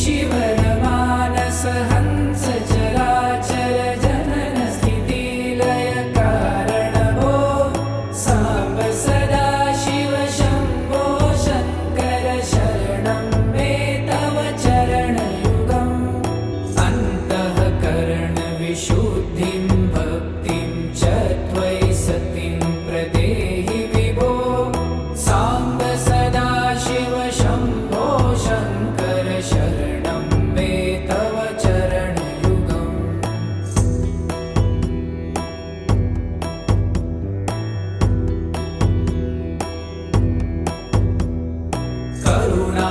शिवरमानस हंस चराचर जनन स्थिति लय कारण भो सांब सदा शिव शंभो शंकर शरणं मे तव चरणयुगम् अन्तःकरण विशुद्धिं भक्तिं च त्वयि सतिं प्रदेहि विभो सांब सदा शिव शंभो शंकर शरणं मे तव चरणयुगम् करुणा